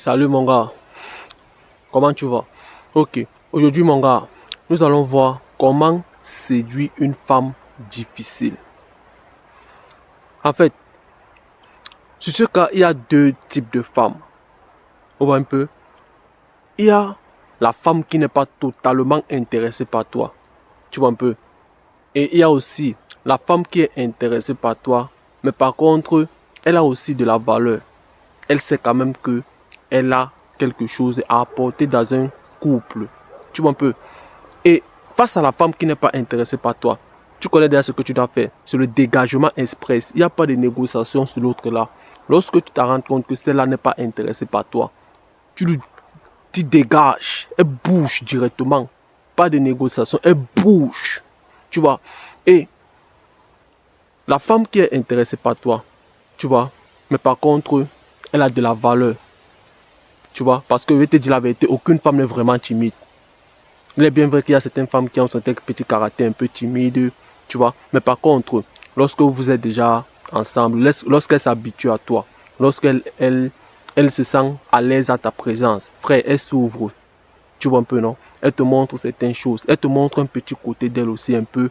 Salut mon gars, comment tu vas? Ok, aujourd'hui mon gars, nous allons voir comment séduire une femme difficile. En fait, sur ce cas, il y a deux types de femmes. On voit un peu. Il y a la femme qui n'est pas totalement intéressée par toi. Tu vois un peu. Et il y a aussi la femme qui est intéressée par toi, mais par contre, elle a aussi de la valeur. Elle sait quand même que elle a quelque chose à apporter dans un couple. Tu vois un peu. Et face à la femme qui n'est pas intéressée par toi, tu connais déjà ce que tu dois faire. C'est le dégagement express. Il n'y a pas de négociation sur l'autre là. Lorsque tu te rends compte que celle-là n'est pas intéressée par toi, tu dégages. Elle bouge directement. Pas de négociation. Elle bouge. Tu vois. Et la femme qui est intéressée par toi, tu vois, mais par contre, elle a de la valeur. Tu vois, parce que je vais te dire la vérité, aucune femme n'est vraiment timide. Il est bien vrai qu'il y a certaines femmes qui ont un petit caractère un peu timide, tu vois. Mais par contre, lorsque vous êtes déjà ensemble, lorsqu'elle s'habitue à toi, lorsqu'elle se sent à l'aise à ta présence, frère, elle s'ouvre. Tu vois un peu, non? Elle te montre certaines choses. Elle te montre un petit côté d'elle aussi un peu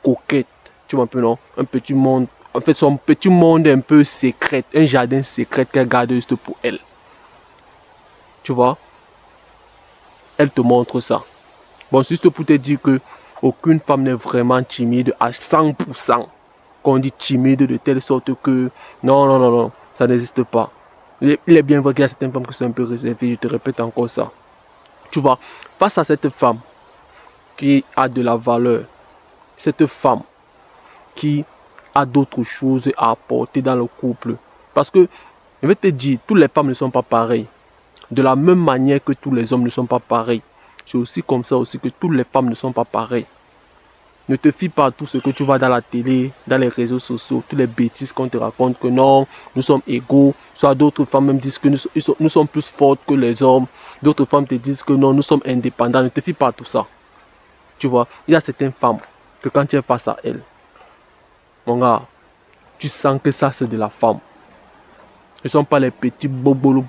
coquette. Tu vois un peu, non? Un petit monde, en fait, son petit monde un peu secret, un jardin secret qu'elle garde juste pour elle. Tu vois? Elle te montre ça. Bon, juste pour te dire que aucune femme n'est vraiment timide à 100%. Qu'on dit timide de telle sorte que non, ça n'existe pas. Il est bien vrai qu'il y a certaines femmes qui sont un peu réservées, je te répète encore ça. Tu vois, face à cette femme qui a de la valeur, cette femme qui a d'autres choses à apporter dans le couple. Parce que, je vais te dire, toutes les femmes ne sont pas pareilles. De la même manière que tous les hommes ne sont pas pareils. C'est aussi comme ça aussi que toutes les femmes ne sont pas pareilles. Ne te fie pas à tout ce que tu vois dans la télé, dans les réseaux sociaux, toutes les bêtises qu'on te raconte que non, nous sommes égaux. Soit d'autres femmes même disent que nous sommes plus fortes que les hommes. D'autres femmes te disent que non, nous sommes indépendants. Ne te fie pas à tout ça. Tu vois, il y a certaines femmes que quand tu es face à elles, mon gars, tu sens que ça c'est de la femme. Ce ne sont pas les petits bobolou,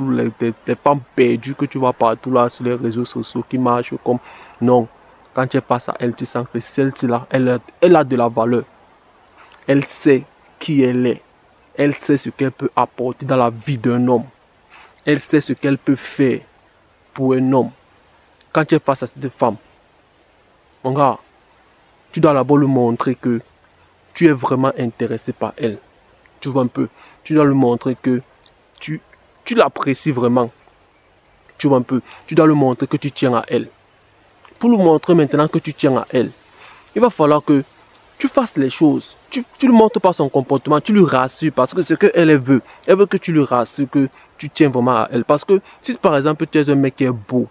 les femmes perdues que tu vois partout là sur les réseaux sociaux qui marchent comme... Non, quand tu es face à elle, tu sens que celle-ci-là, elle a de la valeur. Elle sait qui elle est. Elle sait ce qu'elle peut apporter dans la vie d'un homme. Elle sait ce qu'elle peut faire pour un homme. Quand tu es face à cette femme, mon gars, tu dois d'abord lui montrer que tu es vraiment intéressé par elle. Tu vois un peu, tu dois lui montrer que tu l'apprécies vraiment. Tu vois un peu, tu dois lui montrer que tu tiens à elle. Pour lui montrer maintenant que tu tiens à elle, il va falloir que tu fasses les choses. Tu lui montres pas son comportement, tu lui rassures parce que ce qu'elle veut, elle veut que tu lui rassures que tu tiens vraiment à elle. Parce que si par exemple tu es un mec qui est beau,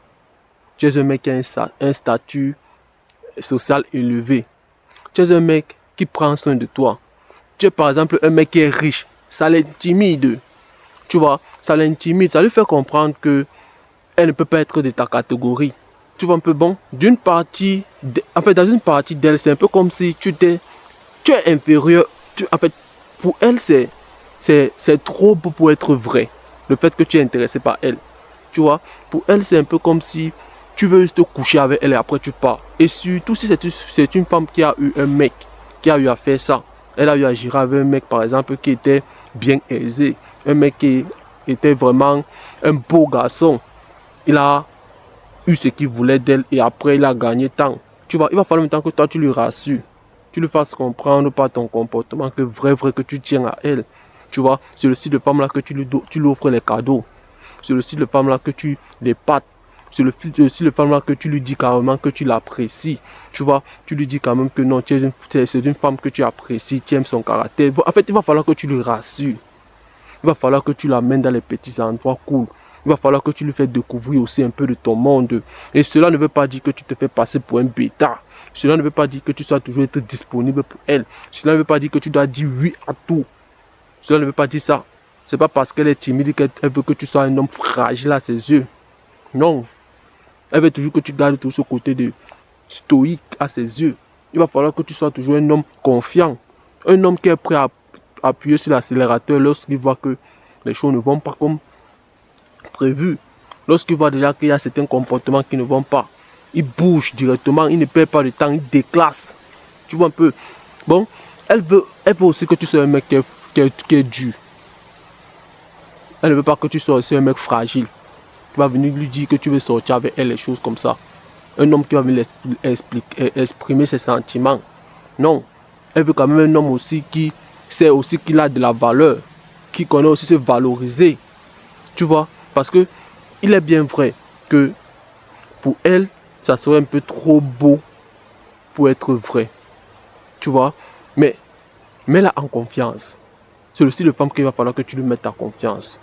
tu es un mec qui a un statut social élevé, tu es un mec qui prend soin de toi, tu es par exemple un mec qui est riche, ça l'intimide. Tu vois, ça l'intimide, ça lui fait comprendre que elle ne peut pas être de ta catégorie. Tu vois un peu bon? D'une partie, en fait, dans une partie d'elle, c'est un peu comme si tu es inférieur. En fait, pour elle, c'est trop beau pour être vrai. Le fait que tu es intéressé par elle. Tu vois, pour elle, c'est un peu comme si tu veux juste te coucher avec elle et après tu pars. Et surtout si c'est une femme qui a eu un mec, qui a eu à faire ça. Elle a eu à gérer avec un mec, par exemple, qui était bien aisé. Un mec qui était vraiment un beau garçon. Il a eu ce qu'il voulait d'elle et après il a gagné tant. Tu vois, il va falloir maintenant que toi tu lui rassures. Tu lui fasses comprendre par ton comportement que vrai que tu tiens à elle. Tu vois, c'est le style de femme là que tu lui offres les cadeaux. C'est le style de femme là que tu l'épates. C'est le style de femme là que tu lui dis carrément que tu l'apprécies. Tu vois, tu lui dis quand même que non, c'est une femme que tu apprécies, tu aimes son caractère. Bon, en fait, il va falloir que tu lui rassures. Il va falloir que tu l'amènes dans les petits endroits cool. Il va falloir que tu lui fasses découvrir aussi un peu de ton monde. Et cela ne veut pas dire que tu te fais passer pour un bêta. Cela ne veut pas dire que tu sois toujours être disponible pour elle. Cela ne veut pas dire que tu dois dire oui à tout. Cela ne veut pas dire ça. C'est pas parce qu'elle est timide qu'elle veut que tu sois un homme fragile à ses yeux. Non. Elle veut toujours que tu gardes tout ce côté de stoïque à ses yeux. Il va falloir que tu sois toujours un homme confiant. Un homme qui est prêt à appuyer sur l'accélérateur lorsqu'il voit que les choses ne vont pas comme prévu. Lorsqu'il voit déjà qu'il y a certains comportements qui ne vont pas, il bouge directement, il ne perd pas de temps, il déclasse. Tu vois un peu. Bon, elle veut aussi que tu sois un mec qui est dur. Elle ne veut pas que tu sois aussi un mec fragile. Tu vas venir lui dire que tu veux sortir avec elle, les choses comme ça. Un homme qui va venir exprimer ses sentiments. Non. Elle veut quand même un homme aussi qui sait aussi qu'il a de la valeur. Qui connaît aussi se valoriser. Tu vois. Parce que il est bien vrai que pour elle, ça serait un peu trop beau pour être vrai. Tu vois. Mais mets-la en confiance. C'est aussi le femme qu'il va falloir que tu lui mettes en confiance.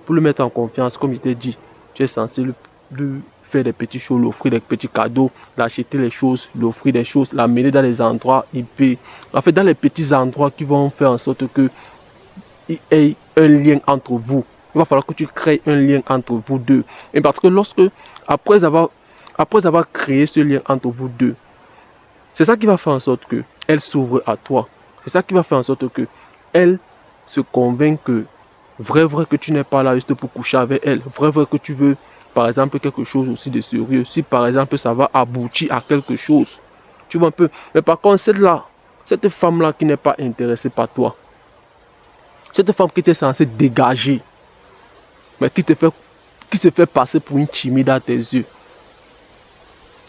Pour le mettre en confiance, comme je t'ai dit, tu es censé lui faire des petits choses, lui offrir des petits cadeaux, l'acheter les choses, lui offrir des choses, l'amener dans les endroits IP. En fait, dans les petits endroits qui vont faire en sorte qu'il y ait un lien entre vous. Il va falloir que tu crées un lien entre vous deux. Et parce que après avoir créé ce lien entre vous deux, c'est ça qui va faire en sorte qu'elle s'ouvre à toi. C'est ça qui va faire en sorte qu'elle se convainc que vrai que tu n'es pas là juste pour coucher avec elle. Vrai que tu veux, par exemple, quelque chose aussi de sérieux. Si par exemple, ça va aboutir à quelque chose. Tu vois un peu. Mais par contre, cette femme-là qui n'est pas intéressée par toi. Cette femme qui était censée dégager. Mais qui se fait passer pour une timide à tes yeux.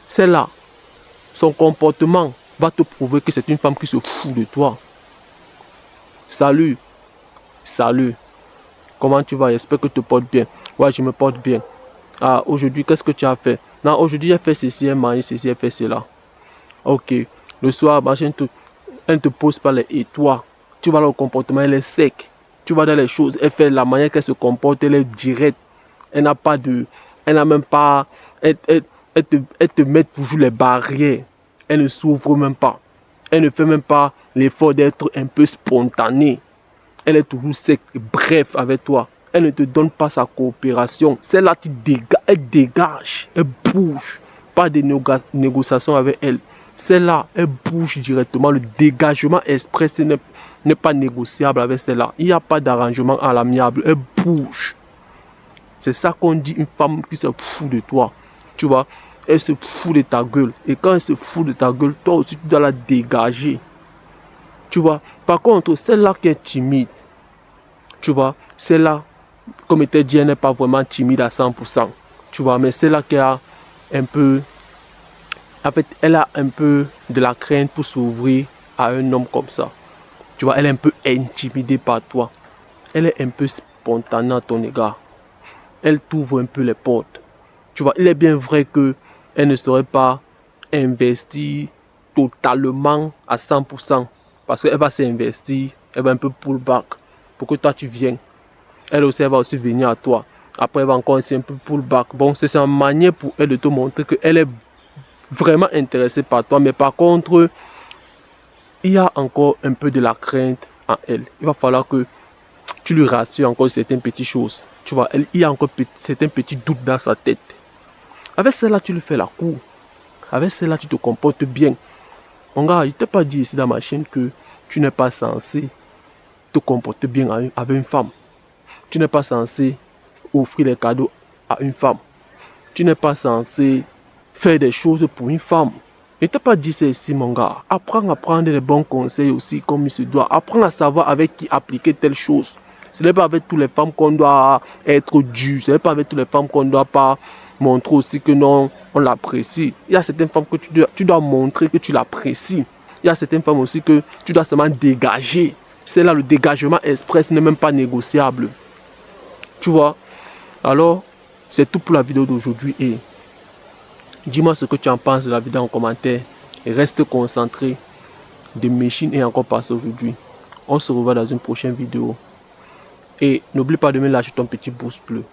Celle-là, son comportement va te prouver que c'est une femme qui se fout de toi. Salut. Comment tu vas? J'espère que tu te portes bien. Ouais, je me porte bien. Ah, aujourd'hui, qu'est-ce que tu as fait? Non, aujourd'hui, elle fait ceci, elle mange ceci, elle fait cela. Ok. Le soir, machin, elle ne te pose pas les et toi. Tu vois le comportement, elle est sec. Tu vois dans les choses, elle fait la manière qu'elle se comporte, elle est directe. Elle n'a pas de... Elle n'a même pas... Elle te met toujours les barrières. Elle ne s'ouvre même pas. Elle ne fait même pas l'effort d'être un peu spontanée. Elle est toujours sec, bref avec toi. Elle ne te donne pas sa coopération. Celle-là, elle dégage, elle bouge. Pas de négociation avec elle. Celle-là, elle bouge directement. Le dégagement express n'est pas négociable avec celle-là. Il n'y a pas d'arrangement à l'amiable. Elle bouge. C'est ça qu'on dit une femme qui se fout de toi. Tu vois, elle se fout de ta gueule. Et quand elle se fout de ta gueule, toi aussi, tu dois la dégager. Tu vois, par contre, celle-là qui est timide, tu vois, celle-là, comme je t'ai dit, elle n'est pas vraiment timide à 100%. Tu vois, mais celle-là qui a un peu... En fait, elle a un peu de la crainte pour s'ouvrir à un homme comme ça. Tu vois, elle est un peu intimidée par toi. Elle est un peu spontanée à ton égard. Elle t'ouvre un peu les portes. Tu vois, il est bien vrai qu'elle ne serait pas investie totalement à 100%. Parce qu'elle va s'investir, elle va un peu pull back pour que toi tu viennes. Elle aussi, elle va aussi venir à toi. Après, elle va encore essayer un peu pull back. Bon, c'est sa manière pour elle de te montrer qu'elle est vraiment intéressée par toi. Mais par contre, il y a encore un peu de la crainte en elle. Il va falloir que tu lui rassures encore certaines petites choses. Tu vois, il y a encore certains petits doutes dans sa tête. Avec celle-là, tu lui fais la cour. Avec celle-là, tu te comportes bien. Mon gars, je ne t'ai pas dit ici dans ma chaîne que tu n'es pas censé te comporter bien avec une femme. Tu n'es pas censé offrir des cadeaux à une femme. Tu n'es pas censé faire des choses pour une femme. Je ne t'ai pas dit ça ici, mon gars. Apprends à prendre les bons conseils aussi comme il se doit. Apprends à savoir avec qui appliquer telle chose. Ce n'est pas avec toutes les femmes qu'on doit être dur. Ce n'est pas avec toutes les femmes qu'on ne doit pas montrer aussi que non, on l'apprécie. Il y a certaines femmes que tu dois montrer que tu l'apprécies. Il y a certaines femmes aussi que tu dois seulement dégager. C'est là le dégagement express n'est même pas négociable. Tu vois? Alors, c'est tout pour la vidéo d'aujourd'hui et dis-moi ce que tu en penses de la vidéo en commentaire. Et reste concentré. The Machine est encore passé aujourd'hui. On se revoit dans une prochaine vidéo. Et n'oublie pas de me lâcher ton petit pouce bleu.